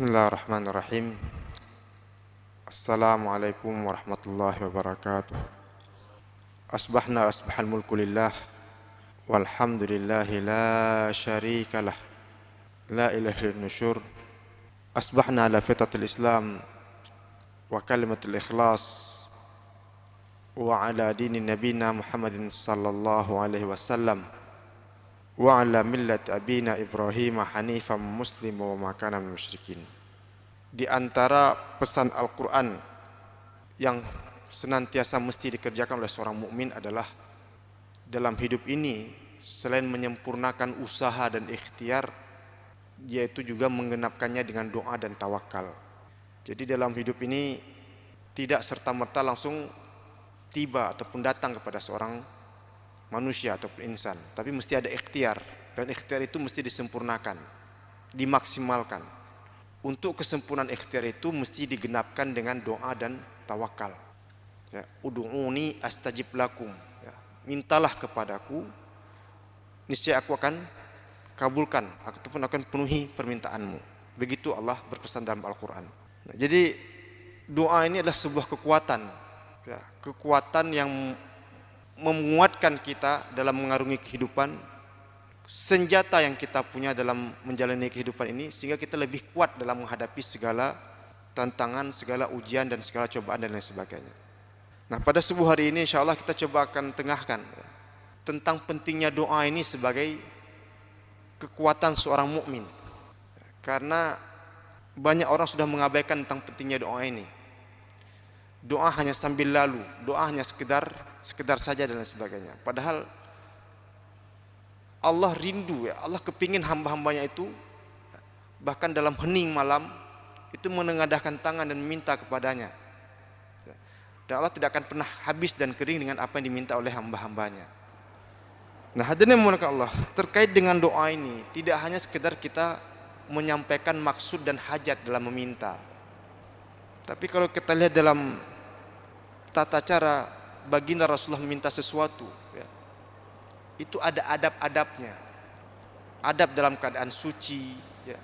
Bismillahirrahmanirrahim. Assalamualaikum warahmatullahi wabarakatuh. Asbahal mulku lillah walhamdulillahi la syarikalah la ilaha illallah nusyur. Asbahna ala fitratil Islam wa kalimatul ikhlas wa ala dini nabina Muhammadin sallallahu alaihi wasallam wa ala millat abina Ibrahim hanifan muslima wa ma kana minal musyrikin. Di antara pesan Al-Quran yang senantiasa mesti dikerjakan oleh seorang mukmin adalah dalam hidup ini selain menyempurnakan usaha dan ikhtiar, yaitu juga menggenapkannya dengan doa dan tawakal. Jadi dalam hidup ini tidak serta-merta langsung tiba ataupun datang kepada seorang manusia ataupun insan, tapi mesti ada ikhtiar, dan ikhtiar itu mesti disempurnakan, dimaksimalkan. Untuk kesempurnaan ikhtiar itu mesti digenapkan dengan doa dan tawakal. Ya, ud'uni astajib lakum. Ya, mintalah kepadaku, niscaya aku akan kabulkan ataupun akan penuhi permintaanmu. Begitu Allah berpesan dalam Al-Quran. Nah, jadi doa ini adalah sebuah kekuatan, ya, kekuatan yang menguatkan kita dalam mengarungi kehidupan, senjata yang kita punya dalam menjalani kehidupan ini, sehingga kita lebih kuat dalam menghadapi segala tantangan, segala ujian dan segala cobaan dan lain sebagainya. Nah, pada subuh hari ini insya Allah kita coba akan tengahkan tentang pentingnya doa ini sebagai kekuatan seorang mukmin. Karena banyak orang sudah mengabaikan tentang pentingnya doa ini. Doa hanya sambil lalu, doa hanya sekedar saja dan lain sebagainya. Padahal Allah rindu, ya, Allah kepingin hamba-hambanya itu bahkan dalam hening malam itu menengadahkan tangan dan meminta kepadanya. Dan Allah tidak akan pernah habis dan kering dengan apa yang diminta oleh hamba-hambanya. Nah, hadirin yang dimuliakan Allah, terkait dengan doa ini tidak hanya sekedar kita menyampaikan maksud dan hajat dalam meminta. Tapi kalau kita lihat dalam tata cara baginda Rasulullah meminta sesuatu, ya, itu ada adab-adabnya. Adab dalam keadaan suci, ya.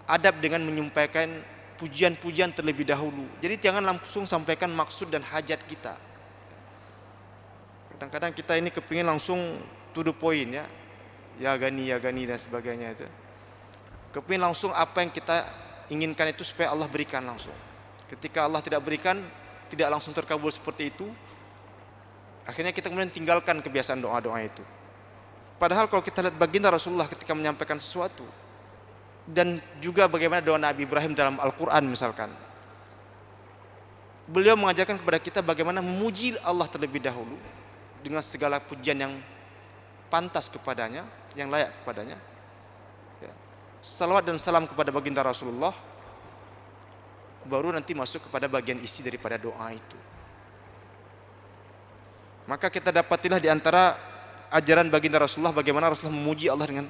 Adab dengan menyampaikan pujian-pujian terlebih dahulu. Jadi jangan langsung sampaikan maksud dan hajat kita. Kadang-kadang kita ini kepingin langsung to the point, ya. Ya gani dan sebagainya itu. Kepingin langsung apa yang kita inginkan itu supaya Allah berikan langsung. Ketika Allah tidak berikan, tidak langsung terkabul seperti itu, akhirnya kita kemudian tinggalkan kebiasaan doa-doa itu. Padahal kalau kita lihat baginda Rasulullah ketika menyampaikan sesuatu, dan juga bagaimana doa Nabi Ibrahim dalam Al-Quran misalkan, beliau mengajarkan kepada kita bagaimana memuji Allah terlebih dahulu dengan segala pujian yang pantas kepadanya, yang layak kepadanya, ya. Salawat dan salam kepada baginda Rasulullah, baru nanti masuk kepada bagian isi daripada doa itu. Maka kita dapatilah di antara ajaran baginda Rasulullah bagaimana Rasulullah memuji Allah dengan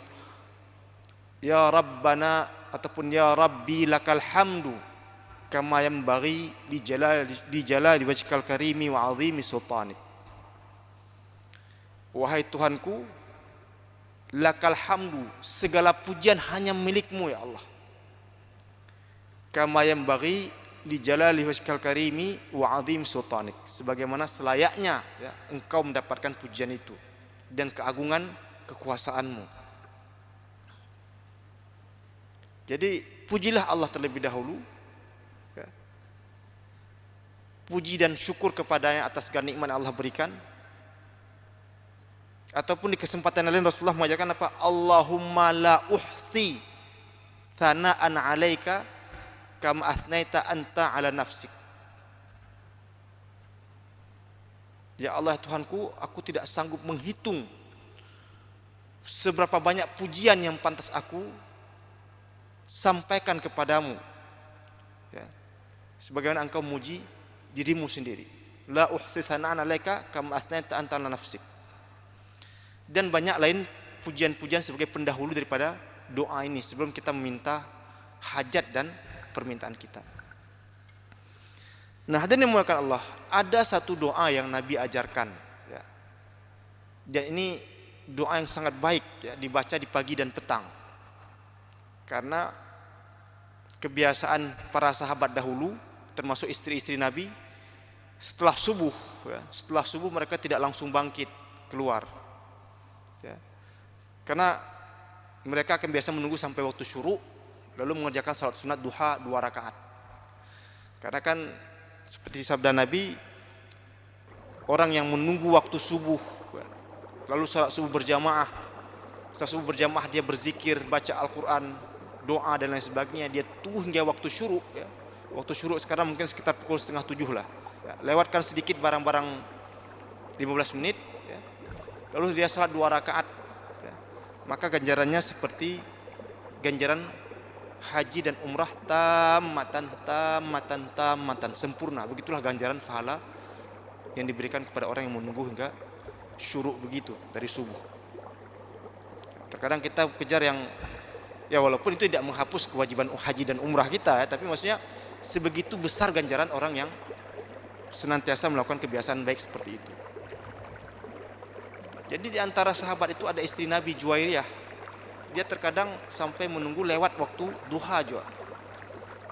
Ya Rabbana ataupun Ya Rabbi lakal hamdu kama yanbaghi li jalali wajhikal karimi wa 'azimi sultanik. Wahai Tuhanku, lakal hamdu, segala pujian hanya milikmu ya Allah. Kama yanbaghi li jalali wajhikal karimi wa 'azim sultanik, sebagaimana selayaknya, ya, engkau mendapatkan pujian itu dan keagungan kekuasaanmu. Jadi pujilah Allah terlebih dahulu, ya. Puji dan syukur kepadanya atas segala nikmat yang Allah berikan. Ataupun di kesempatan lain Rasulullah mengajarkan apa? Allahumma la uhsi thana'an 'alaika kama athnaita anta ala nafsik. Ya Allah Tuhanku, aku tidak sanggup menghitung seberapa banyak pujian yang pantas aku sampaikan kepadamu, ya, sebagaimana engkau muji dirimu sendiri. La uhsi thana'an 'alaika kama athnaita anta ala nafsik. Dan banyak lain pujian-pujian sebagai pendahulu daripada doa ini sebelum kita meminta hajat dan permintaan kita. Nah, hadirin yang dimuliakan Allah, ada satu doa yang Nabi ajarkan, ya. Dan ini doa yang sangat baik, ya, dibaca di pagi dan petang. Karena kebiasaan para sahabat dahulu, termasuk istri-istri Nabi, setelah subuh, ya, setelah subuh mereka tidak langsung bangkit keluar, ya. Karena mereka akan biasa menunggu sampai waktu syuruk, lalu mengerjakan salat sunat duha 2 rakaat. Karena kan seperti sabda Nabi, orang yang menunggu waktu subuh, ya, lalu salat subuh berjamaah, setelah subuh berjamaah dia berzikir, baca Al-Quran, doa dan lain sebagainya, dia tunggu hingga waktu syuruk, ya. Waktu syuruk sekarang mungkin sekitar pukul 6:30 lah, ya. Lewatkan sedikit barang-barang 15 menit, ya. Lalu dia salat 2 rakaat, ya. Maka ganjarannya seperti ganjaran haji dan umrah tamatan, sempurna. Begitulah ganjaran pahala yang diberikan kepada orang yang menunggu hingga syuruk begitu dari subuh. Terkadang kita kejar yang, ya walaupun itu tidak menghapus kewajiban haji dan umrah kita, ya, tapi maksudnya sebegitu besar ganjaran orang yang senantiasa melakukan kebiasaan baik seperti itu. Jadi di antara sahabat itu ada istri Nabi Juwairiyah. Dia terkadang sampai menunggu lewat waktu duha juga,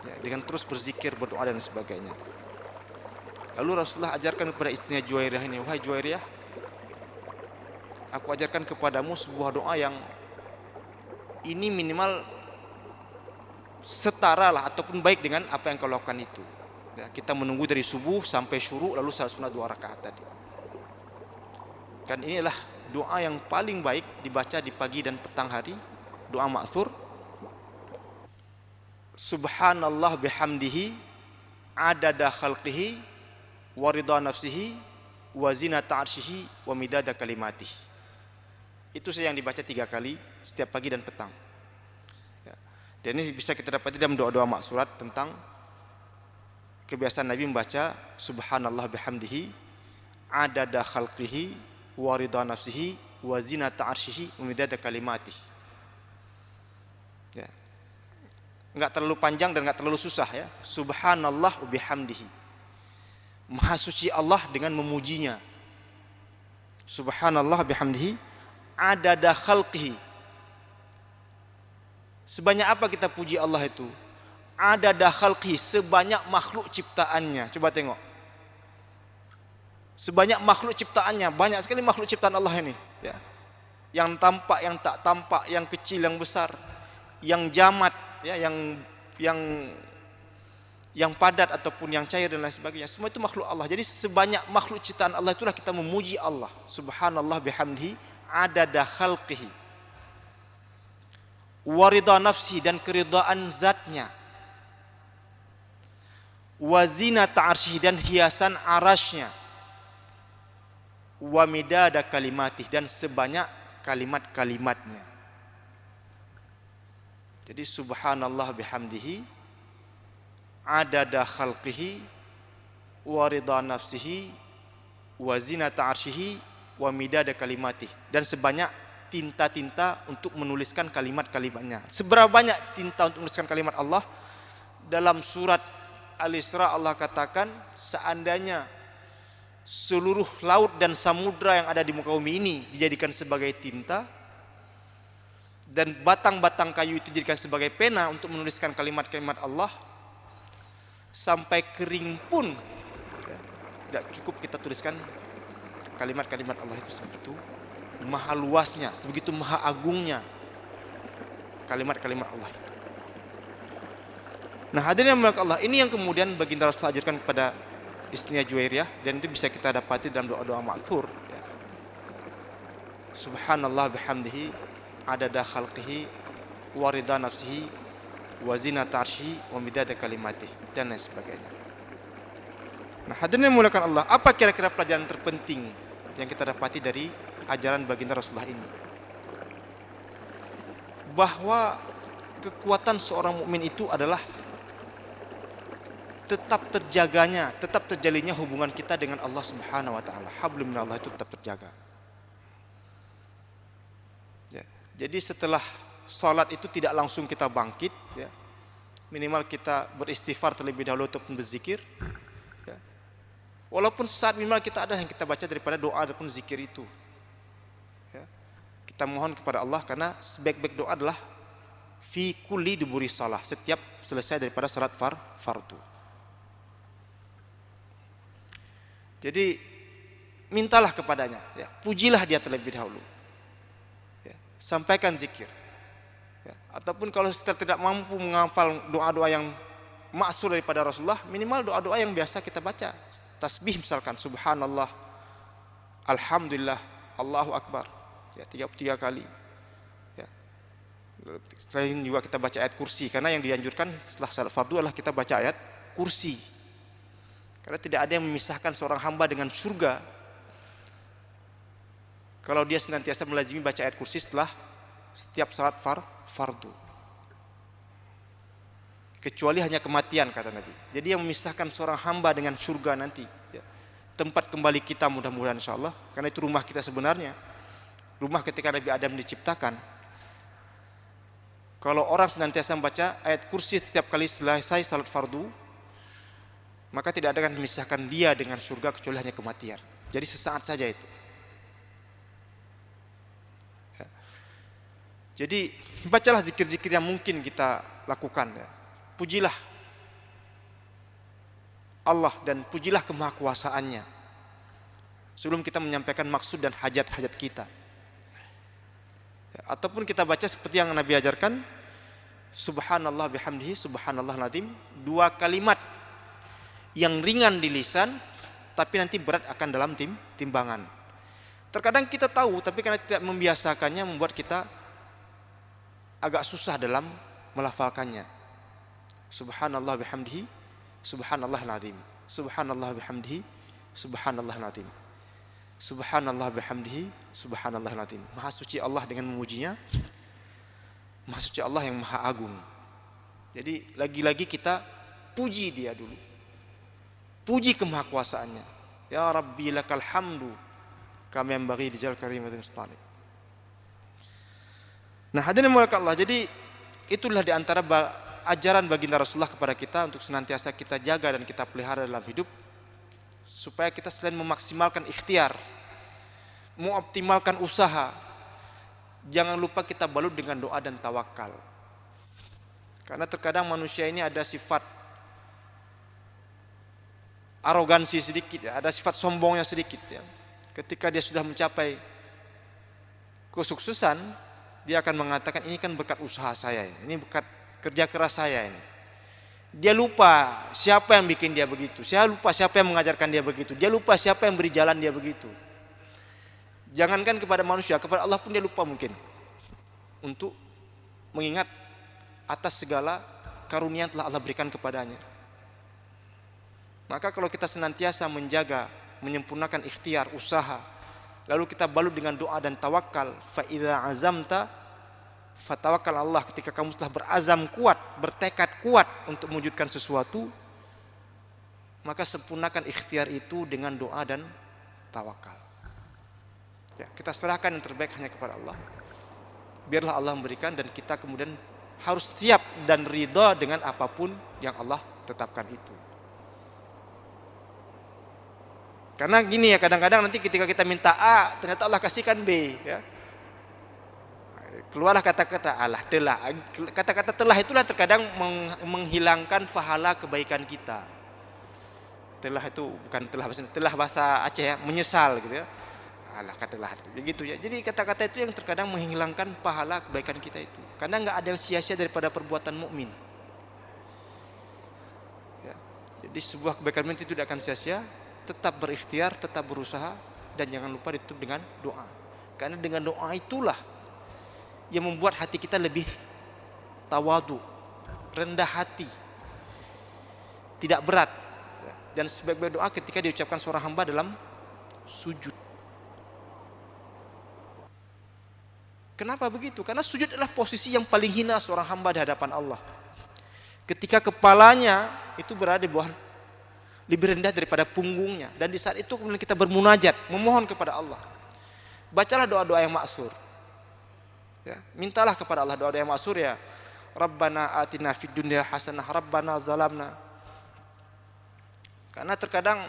ya, dengan terus berzikir, berdoa dan sebagainya. Lalu Rasulullah ajarkan kepada istrinya Juwairiyah ini, wahai Juwairiyah, aku ajarkan kepadamu sebuah doa yang ini minimal setara lah ataupun baik dengan apa yang kau lakukan itu, ya, kita menunggu dari subuh sampai syuruk lalu salat sunat 2 rakaat tadi. Dan inilah doa yang paling baik dibaca di pagi dan petang hari, doa ma'thur. Subhanallah bihamdihi adada khalqihi wa ridha nafsihi wa zinata arsyihi wa midada kalimatih. Itu saja yang dibaca 3 kali setiap pagi dan petang, ya. Dan ini bisa kita dapati dalam doa-doa maksurat tentang kebiasaan Nabi membaca Subhanallah bihamdihi adada khalqihi wa ridha nafsihi wa zinata arsyihi wa midada kalimatih, ya. Enggak terlalu panjang dan enggak terlalu susah, ya. Subhanallah bihamdihi, maha suci Allah dengan memujinya. Subhanallah bihamdihi adada khalqihi, sebanyak apa kita puji Allah itu? Adada khalqihi, sebanyak makhluk ciptaannya. Coba tengok, sebanyak makhluk ciptaannya, banyak sekali makhluk ciptaan Allah ini, ya. Yang tampak, yang tak tampak, yang kecil, yang besar, yang jamat, ya, yang padat ataupun yang cair dan lain sebagainya. Semua itu makhluk Allah. Jadi sebanyak makhluk ciptaan Allah itulah kita memuji Allah. Subhanallah bihamdihi adada khalqihi wa ridha nafsi, dan keridhaan zatnya, wa zinata arsyihi, dan hiasan arasnya, wa midada kalimatih, dan sebanyak kalimat-kalimatnya. Jadi subhanallah bihamdihi adada khalqihi wa ridha nafsihi wa zinata arsyihi wa midada kalimatih, dan sebanyak tinta-tinta untuk menuliskan kalimat-kalimatnya. Seberapa banyak tinta untuk menuliskan kalimat Allah? Dalam surat Al-Isra Allah katakan, seandainya seluruh laut dan samudra yang ada di muka bumi ini dijadikan sebagai tinta, dan batang-batang kayu itu dijadikan sebagai pena untuk menuliskan kalimat-kalimat Allah, sampai kering pun, ya, tidak cukup kita tuliskan kalimat-kalimat Allah itu. Sebegitu maha luasnya, sebegitu maha agungnya kalimat-kalimat Allah. Nah, hadirin yang dimuliakan Allah, ini yang kemudian baginda Rasulullah ajarkan kepada istrinya Juwairiyah, dan itu bisa kita dapati dalam doa-doa ma'thur, ya. Subhanallah bihamdihi adada khalqihi wa ridha nafsihi wa zinata arsyihi wa midada kalimatih, dan lain sebagainya. Nah, hadirin yang dimuliakan Allah, apa kira-kira pelajaran terpenting yang kita dapati dari ajaran baginda Rasulullah ini? Bahwa kekuatan seorang mukmin itu adalah tetap terjaganya, tetap terjalinnya hubungan kita dengan Allah Subhanahu wa taala. Hablum minallah itu tetap terjaga. Ya. Jadi setelah salat itu tidak langsung kita bangkit, ya. Minimal kita beristighfar terlebih dahulu untuk berzikir, ya. Walaupun saat minimal kita ada yang kita baca daripada doa ataupun zikir itu, ya. Kita mohon kepada Allah, karena sebaik-baik doa adalah fi kulli duburi salah, setiap selesai daripada salat fardu. Jadi mintalah kepadanya, ya, pujilah dia terlebih dahulu, ya, sampaikan zikir, ya. Ataupun kalau kita tidak mampu menghafal doa-doa yang maksur daripada Rasulullah, minimal doa-doa yang biasa kita baca, tasbih misalkan subhanallah, alhamdulillah, Allahu akbar, ya, 33 kali. Ya. Selain juga kita baca ayat kursi, karena yang dianjurkan setelah salat fardu adalah kita baca ayat kursi, karena tidak ada yang memisahkan seorang hamba dengan surga kalau dia senantiasa melazimi baca ayat kursi setelah setiap salat fardu. Kecuali hanya kematian, kata Nabi. Jadi yang memisahkan seorang hamba dengan surga nanti, ya, tempat kembali kita mudah-mudahan insyaallah, karena itu rumah kita sebenarnya. Rumah ketika Nabi Adam diciptakan. Kalau orang senantiasa membaca ayat kursi setiap kali selesai salat fardu, maka tidak ada yang memisahkan dia dengan surga kecuali hanya kematian. Jadi sesaat saja itu. Ya. Jadi bacalah zikir-zikir yang mungkin kita lakukan, ya. Pujilah Allah dan pujilah kemahakuasaannya sebelum kita menyampaikan maksud dan hajat-hajat kita. Ya, ataupun kita baca seperti yang Nabi ajarkan, subhanallah bihamdihi subhanallah nazim, 2 kalimat yang ringan di lisan tapi nanti berat akan dalam timbangan. Terkadang kita tahu tapi karena tidak membiasakannya membuat kita agak susah dalam melafalkannya. Subhanallah bihamdihi subhanallah nazim, subhanallah bihamdihi subhanallah nazim, subhanallah bihamdihi subhanallah nazim. Maha suci Allah dengan memujinya, maha suci Allah yang maha agung. Jadi lagi-lagi kita puji dia dulu, puji kemahakuasaannya. Ya Rabbi lakal hamdu kama yanbaghi li jalal karimatil mustaqim. Nah, hadirin mulakan Allah, jadi itulah di antara ajaran baginda Rasulullah kepada kita untuk senantiasa kita jaga dan kita pelihara dalam hidup, supaya kita selain memaksimalkan ikhtiar, mengoptimalkan usaha, jangan lupa kita balut dengan doa dan tawakal. Karena terkadang manusia ini ada sifat arogansi sedikit, ya, ada sifat sombongnya sedikit, ya. Ketika dia sudah mencapai kesuksesan, dia akan mengatakan ini kan berkat usaha saya, ini berkat kerja keras saya ini. Dia lupa siapa yang bikin dia begitu. Saya lupa siapa yang mengajarkan dia begitu. Dia lupa siapa yang beri jalan dia begitu. Jangankan kepada manusia, kepada Allah pun dia lupa mungkin untuk mengingat atas segala karunia yang telah Allah berikan kepadanya. Maka kalau kita senantiasa menjaga, menyempurnakan ikhtiar, usaha, lalu kita balut dengan doa dan tawakal, fa idza azamta fatawakkal Allah, ketika kamu telah berazam kuat, bertekad kuat untuk mewujudkan sesuatu, maka sempurnakan ikhtiar itu dengan doa dan tawakal. Ya, kita serahkan yang terbaik hanya kepada Allah. Biarlah Allah memberikan dan kita kemudian harus siap dan ridha dengan apapun yang Allah tetapkan itu. Karena gini ya, kadang-kadang nanti ketika kita minta A, ternyata Allah kasihkan B, ya. Keluarlah kata-kata Allah telah. Kata-kata telah itulah terkadang menghilangkan pahala kebaikan kita. Telah itu bukan telah bahasa Aceh, ya, menyesal gitu, ya. Allah katalah begitu, ya. Jadi kata-kata itu yang terkadang menghilangkan pahala kebaikan kita itu. Karena enggak ada yang sia-sia daripada perbuatan mukmin. Ya. Jadi sebuah kebaikan mukmin itu tidak akan sia-sia, tetap berikhtiar, tetap berusaha, dan jangan lupa ditutup dengan doa. Karena dengan doa itulah yang membuat hati kita lebih tawadu, rendah hati, tidak berat. Dan sebaik-baik doa ketika diucapkan seorang hamba dalam sujud. Kenapa begitu? Karena sujud adalah posisi yang paling hina seorang hamba di hadapan Allah. Ketika kepalanya itu berada di bawah, lebih rendah daripada punggungnya, dan di saat itu kemudian kita bermunajat, memohon kepada Allah. Bacalah doa-doa yang maksur. Ya, mintalah kepada Allah doa-doa yang maksur, ya. Rabbana atina fid dunya hasanah, Rabbana zalamna. Karena terkadang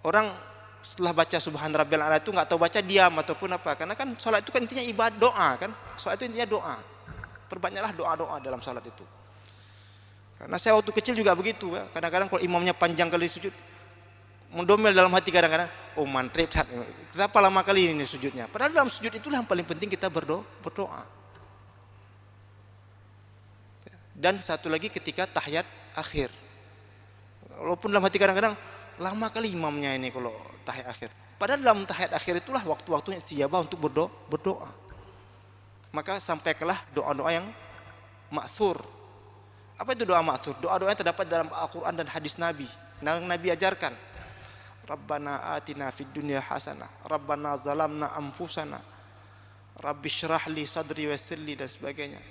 orang setelah baca subhan rabbiyal a'la itu enggak tahu baca diam ataupun apa. Karena kan salat itu kan intinya ibadah, doa kan. Salat itu intinya doa. Perbanyaklah doa-doa dalam salat itu. Karena saya waktu kecil juga begitu ya. Kadang-kadang kalau imamnya panjang kali sujud, mendomel dalam hati kadang-kadang, oh mantret, kenapa lama kali ini sujudnya? Padahal dalam sujud itulah yang paling penting kita berdoa. Dan satu lagi ketika tahiyat akhir. Walaupun dalam hati kadang-kadang lama kali imamnya ini kalau tahiyat akhir. Padahal dalam tahiyat akhir itulah waktu-waktunya istijabah untuk berdoa. Maka sampaikanlah doa-doa yang ma'thur. Apa itu doa ma'thur? Doa-doa yang terdapat dalam Al-Quran dan hadis Nabi. Yang Nabi ajarkan. Rabbana atina fid dunya hasanah. Rabbana zalamna anfusana. Rabbi syrah li sadri wa yassirli dan sebagainya.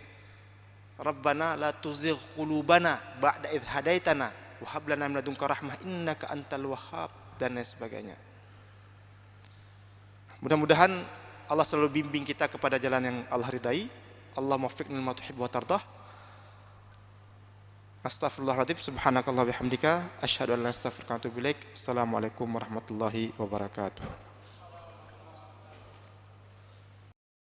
Rabbana la tuzigh qulubana ba'da idh hadaitana wa hab lana min ladunka rahmah innaka antal wahhab dan lain sebagainya. Mudah-mudahan Allah selalu bimbing kita kepada jalan yang Allah ridai. Allah muwaffiqna lima tuhibbu wa tardah. Astaghfirullahaladzim, subhanakallah bihamdika asyhadu an la ilaha illa anta astaghfiruka wa atubu ilaik. Assalamualaikum warahmatullahi wabarakatuh.